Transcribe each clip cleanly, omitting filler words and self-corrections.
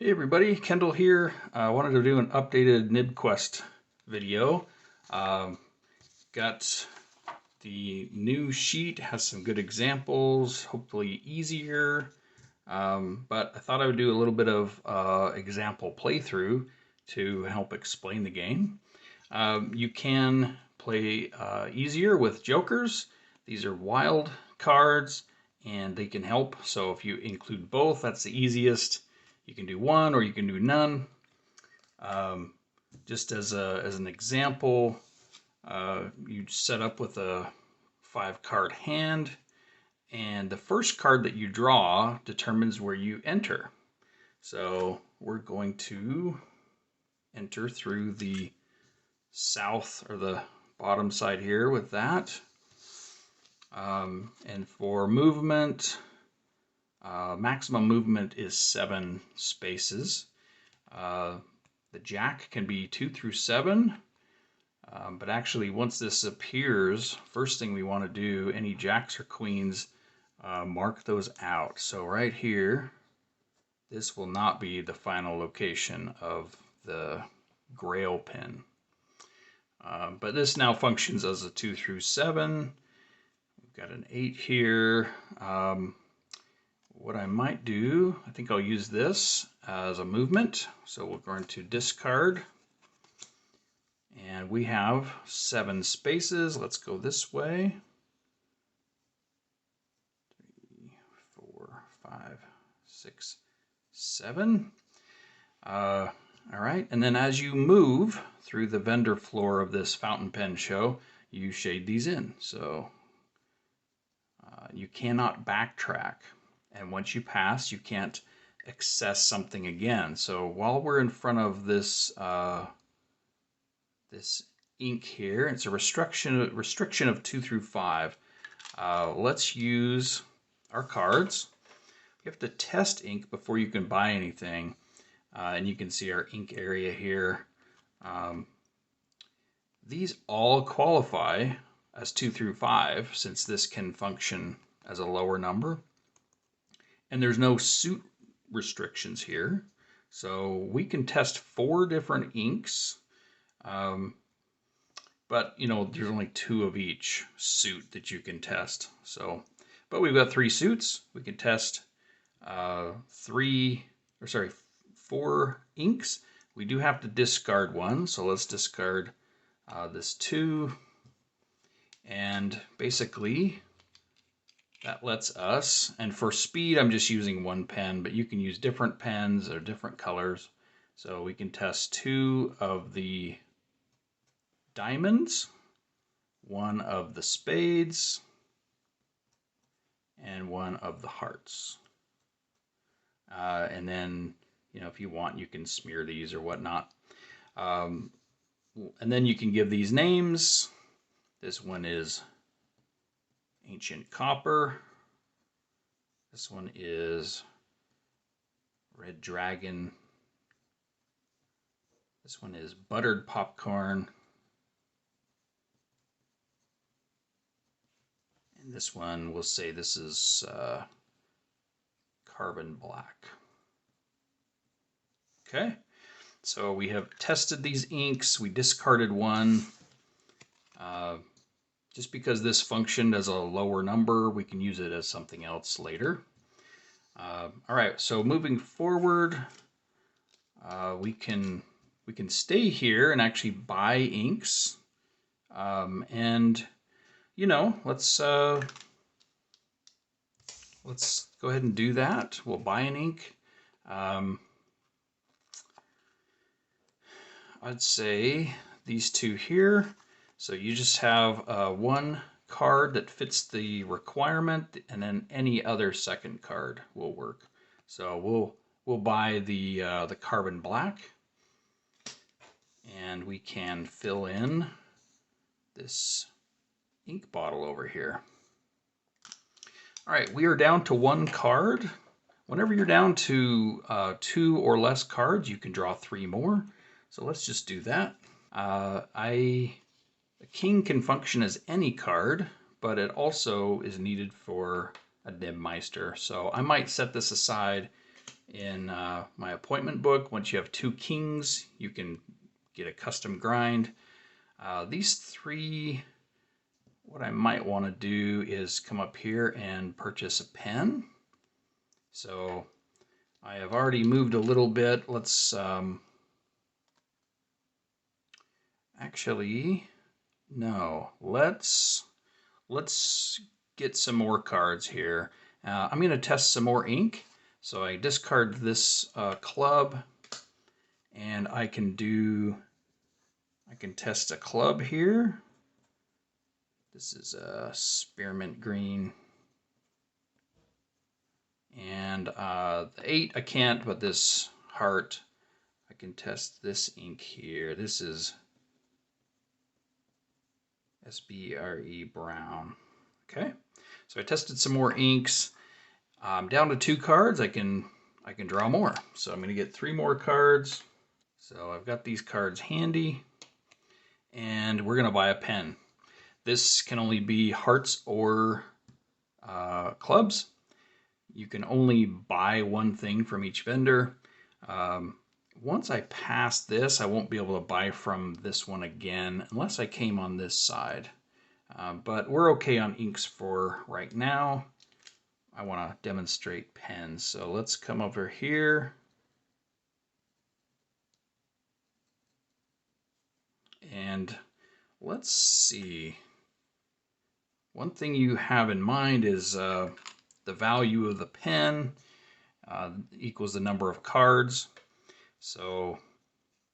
Hey everybody, Kendall here. I wanted to do an updated NibQuest video. Got the new sheet, has some good examples, hopefully easier. But I thought I would do a little bit of example playthrough to help explain the game. You can play easier with jokers. These are wild cards and they can help. So if you include both, that's the easiest. You can do one or you can do none. Just as an example, you set up with a 5-card hand, and the first card that you draw determines where you enter. So we're going to enter through the south or the bottom side here with that. And for movement, maximum movement is 7 spaces. The jack can be 2 through 7, but actually once this appears, first thing we want to do, any jacks or queens, mark those out. So right here, this will not be the final location of the grail pin. But this now functions as a 2 through 7. We've got an 8 here. What I might do, I think I'll use this as a movement. So we're going to discard. And we have 7 spaces. Let's go this way. 3, 4, 5, 6, 7. All right, and then as you move through the vendor floor of this fountain pen show, you shade these in. So you cannot backtrack. And once you pass, you can't access something again. So while we're in front of this this ink here, it's a restriction of 2 through 5. Let's use our cards. You have to test ink before you can buy anything. And you can see our ink area here. These all qualify as 2 through 5 since this can function as a lower number. And there's no suit restrictions here. So we can test 4 different inks. But you know, there's only 2 of each suit that you can test. So, but we've got 3 suits. We can test 4 inks. We do have to discard one. So let's discard this 2. And basically that lets us, and for speed I'm just using 1 pen, but you can use different pens or different colors. So we can test 2 of the diamonds, 1 of the spades, and 1 of the hearts. And then, you know, if you want, you can smear these or whatnot. And then you can give these names. This one is Ancient Copper. This one is Red Dragon. This one is Buttered Popcorn. And this one, we'll say this is Carbon Black. Okay, so we have tested these inks. We discarded one. Just because this functioned as a lower number, we can use it as something else later. All right, so moving forward, we can stay here and actually buy inks. And you know, let's go ahead and do that. We'll buy an ink. I'd say these 2 here. So you just have 1 card that fits the requirement, and then any other second card will work. So we'll buy the Carbon Black, and we can fill in this ink bottle over here. All right, we are down to 1 card. Whenever you're down to 2 or less cards, you can draw 3 more. So let's just do that. A king can function as any card, but it also is needed for a Nibmeister. So I might set this aside in my appointment book. Once you have 2 kings, you can get a custom grind. These 3, what I might want to do is come up here and purchase a pen. So I have already moved a little bit. Let's actually, no, let's get some more cards here. I'm going to test some more ink. So I discard this club, and I can test a club here. This is a spearmint green. And the 8 I can't, but this heart, I can test this ink here. This is SBRE brown. Okay, so I tested some more inks. Down to 2 cards. I can draw more. So I'm going to get 3 more cards. So I've got these cards handy, and we're going to buy a pen. This can only be hearts or clubs. You can only buy 1 thing from each vendor. Once I pass this, I won't be able to buy from this one again unless I came on this side. But we're okay on inks for right now. I want to demonstrate pens. So let's come over here. And let's see. One thing you have in mind is the value of the pen equals the number of cards. So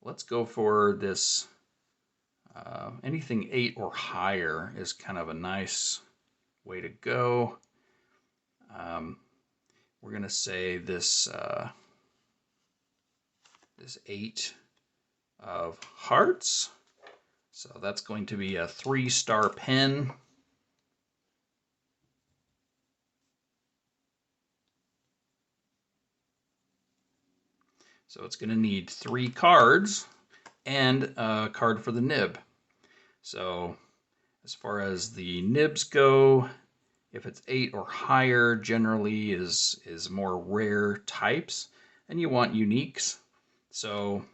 let's go for this. Anything 8 or higher is kind of a nice way to go. We're going to say this 8 of hearts. So that's going to be a 3-star pen. So it's going to need 3 cards and a card for the nib. So as far as the nibs go, if it's 8 or higher, generally is more rare types, and you want uniques. So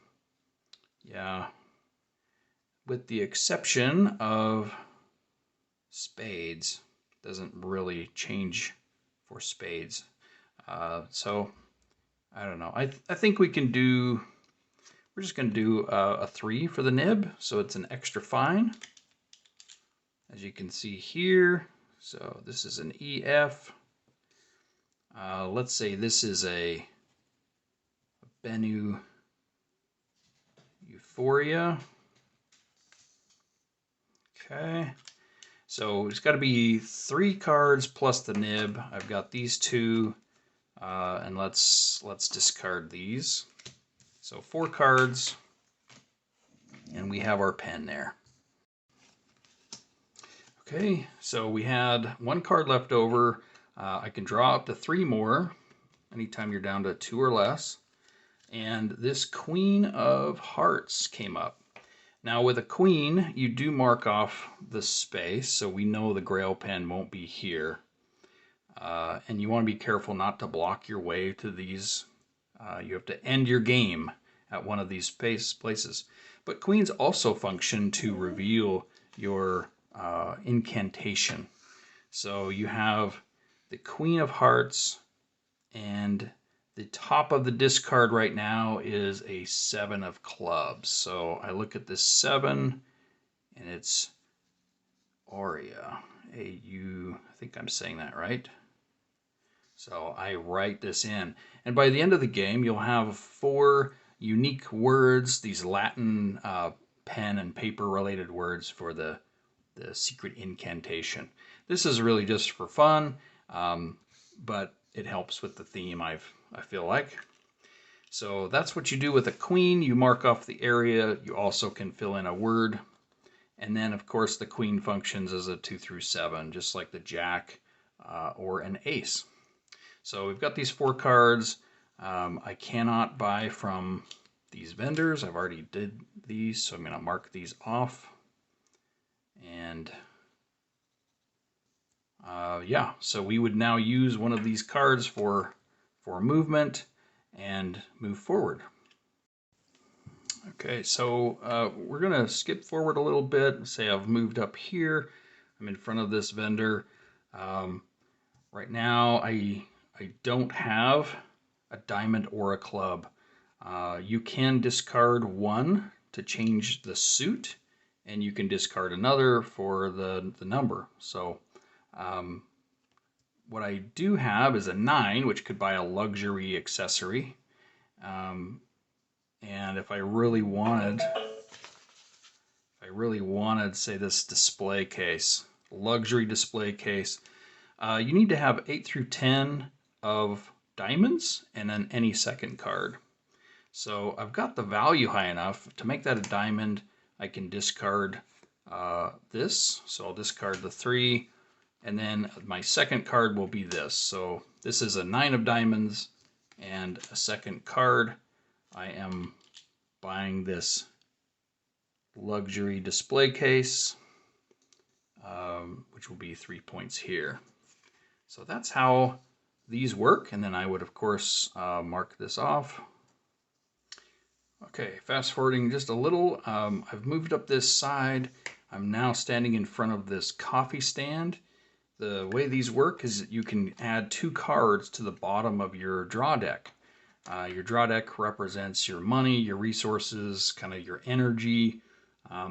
yeah, with the exception of spades, doesn't really change for spades. So I don't know. I think we can do. We're just going to do a 3 for the nib, so it's an extra fine, as you can see here. So this is an EF. Let's say this is a Bennu Euphoria. Okay, so it's got to be 3 cards plus the nib. I've got these 2, and let's discard these. So 4 cards, and we have our pen there. Okay, so we had 1 card left over. I can draw up to 3 more anytime you're down to 2 or less. And this Queen of Hearts came up. Now with a queen, you do mark off the space, so we know the Grail pen won't be here. And you want to be careful not to block your way to these. You have to end your game at one of these places. But queens also function to reveal your incantation. So you have the Queen of Hearts, and the top of the discard right now is a 7 of clubs. So I look at this 7, and it's Aurea, A-U, I think I'm saying that right. So I write this in. And by the end of the game, you'll have 4 unique words, these Latin pen and paper related words for the secret incantation. This is really just for fun, but it helps with the theme, I feel like. So that's what you do with a queen. You mark off the area. You also can fill in a word. And then, of course, the queen functions as a 2 through 7, just like the jack or an ace. So we've got these 4 cards. I cannot buy from these vendors. I've already did these, so I'm going to mark these off. And yeah, so we would now use one of these cards for movement, and move forward. Okay, so we're gonna skip forward a little bit. Say I've moved up here. I'm in front of this vendor. Right now, I don't have a diamond or a club. You can discard one to change the suit, and you can discard another for the number. So what I do have is a 9, which could buy a luxury accessory. And if I really wanted, say, this display case, luxury display case, you need to have 8 through 10 of diamonds and then any second card. So I've got the value high enough to make that a diamond. I can discard this. So I'll discard the 3, and then my second card will be this. So this is a 9 of diamonds and a second card. I am buying this luxury display case, which will be 3 points here. So that's how these work, and then I would, of course, mark this off. Okay, fast forwarding just a little, I've moved up this side. I'm now standing in front of this coffee stand. The way these work is that you can add 2 cards to the bottom of your draw deck. Your draw deck represents your money, your resources, kind of your energy.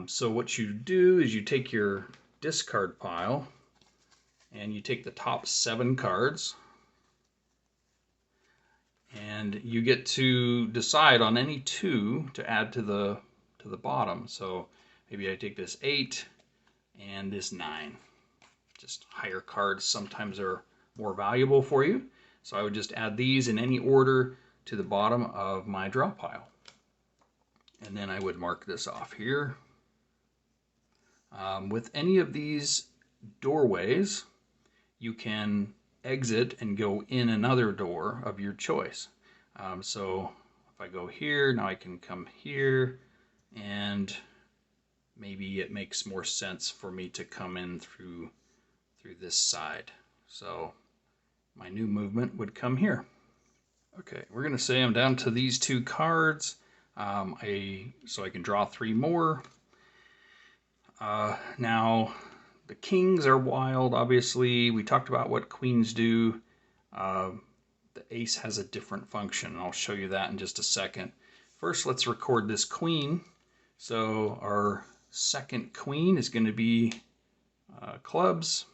So what you do is you take your discard pile and you take the top 7 cards, and you get to decide on any 2 to add to the bottom. So maybe I take this 8 and this 9. Just higher cards sometimes are more valuable for you. So I would just add these in any order to the bottom of my draw pile. And then I would mark this off here. With any of these doorways, you can exit and go in another door of your choice. So if I go here, now I can come here, and maybe it makes more sense for me to come in through this side. So my new movement would come here. Okay, we're going to say I'm down to these 2 cards, so I can draw 3 more. Now, the kings are wild, obviously. We talked about what queens do. The ace has a different function, and I'll show you that in just a second. First, let's record this queen. So our second queen is going to be clubs,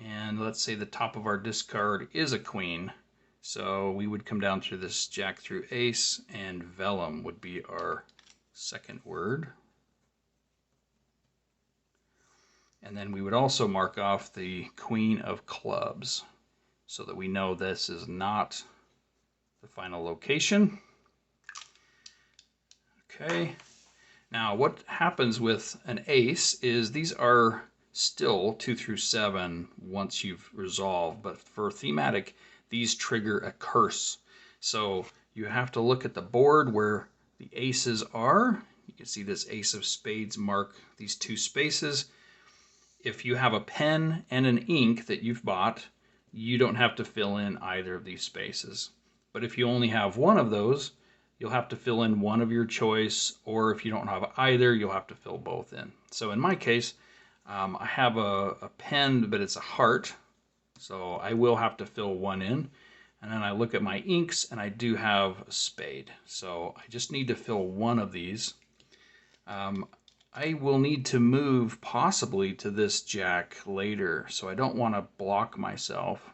and let's say the top of our discard is a queen. So we would come down through this jack through ace, and vellum would be our second word. And then we would also mark off the queen of clubs so that we know this is not the final location. Okay, now what happens with an ace is these are still 2 through 7 once you've resolved, but for thematic, these trigger a curse. So you have to look at the board where the aces are. You can see this ace of spades mark these 2 spaces. If you have a pen and an ink that you've bought, you don't have to fill in either of these spaces. But if you only have one of those, you'll have to fill in one of your choice, or if you don't have either, you'll have to fill both in. So in my case, I have a pen, but it's a heart, so I will have to fill one in. And then I look at my inks, and I do have a spade. So I just need to fill one of these. I will need to move possibly to this jack later, so I don't want to block myself.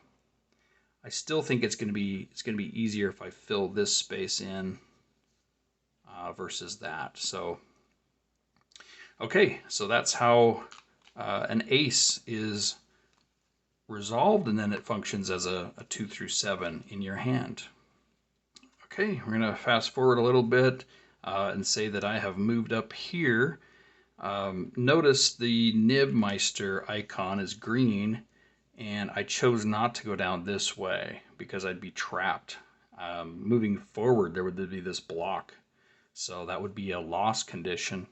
I still think it's going to be easier if I fill this space in versus that. So okay, so that's how an ace is resolved, and then it functions as a 2 through 7 in your hand. Okay, we're going to fast forward a little bit and say that I have moved up here. Notice the Nibmeister icon is green, and I chose not to go down this way because I'd be trapped. Moving forward, there would be this block, so that would be a loss condition.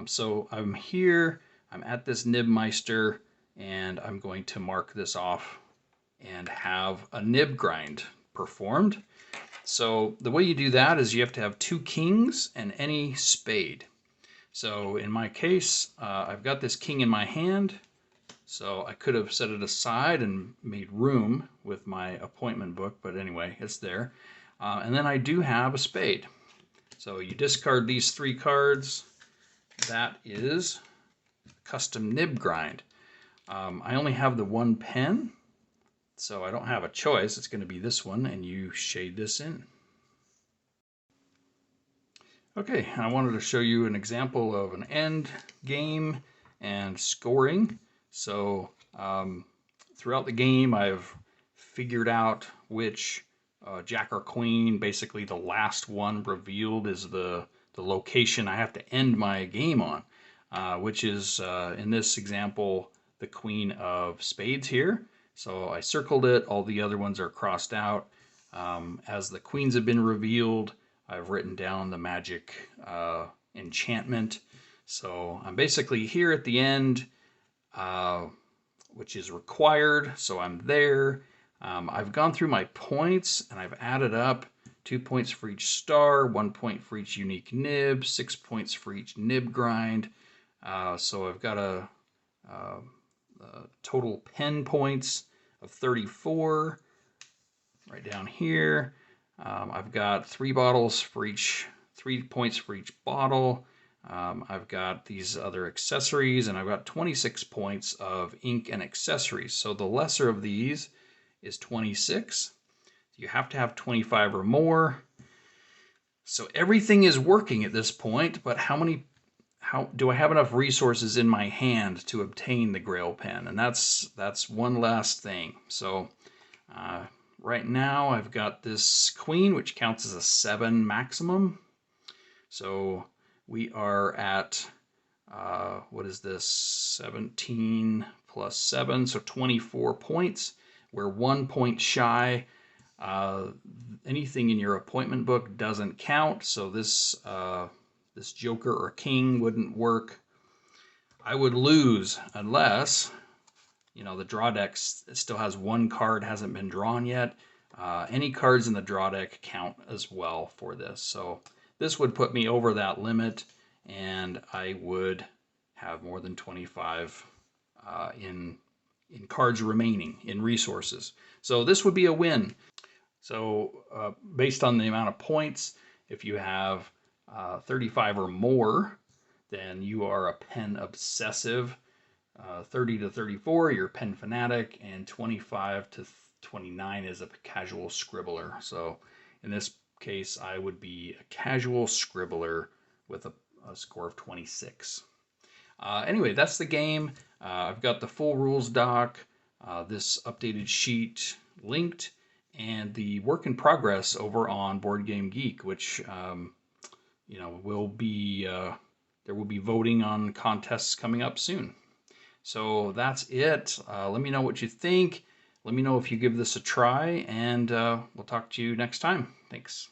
So I'm here, I'm at this Nibmeister, and I'm going to mark this off and have a nib grind performed. So the way you do that is you have to have 2 kings and any spade. So in my case, I've got this king in my hand, so I could have set it aside and made room with my appointment book, but anyway, it's there. And then I do have a spade. So you discard these 3 cards. That is custom nib grind. I only have the 1 pen, so I don't have a choice. It's going to be this one, and you shade this in. Okay, I wanted to show you an example of an end game and scoring. So throughout the game, I've figured out which jack or queen, basically the last one revealed, is the location I have to end my game on, which is, in this example, the queen of spades here. So I circled it, all the other ones are crossed out. As the queens have been revealed, I've written down the magic enchantment. So I'm basically here at the end, which is required, so I'm there. I've gone through my points and I've added up 2 points for each star, 1 point for each unique nib, 6 points for each nib grind. So I've got a total pen points of 34 right down here. I've got 3 bottles for each, 3 points for each bottle. I've got these other accessories, and I've got 26 points of ink and accessories. So the lesser of these is 26. You have to have 25 or more. So everything is working at this point, but how do I have enough resources in my hand to obtain the Grail pen? And that's one last thing. So right now I've got this queen, which counts as a 7 maximum. So we are at, what is this, 17 plus 7, so 24 points. We're 1 point shy. Anything in your appointment book doesn't count, so this joker or king wouldn't work. I would lose unless, the draw deck still has 1 card hasn't been drawn yet. Any cards in the draw deck count as well for this. So this would put me over that limit, and I would have more than 25 in cards remaining, in resources. So this would be a win. So based on the amount of points, if you have 35 or more, then you are a pen obsessive. 30 to 34, you're a pen fanatic, and 25 to 29 is a casual scribbler. So in this case, I would be a casual scribbler with a score of 26. Anyway, that's the game. I've got the full rules doc, this updated sheet linked, and the work in progress over on Board Game Geek, which will be there will be voting on contests coming up soon. So that's it. Let me know what you think. Let me know if you give this a try, and we'll talk to you next time. Thanks.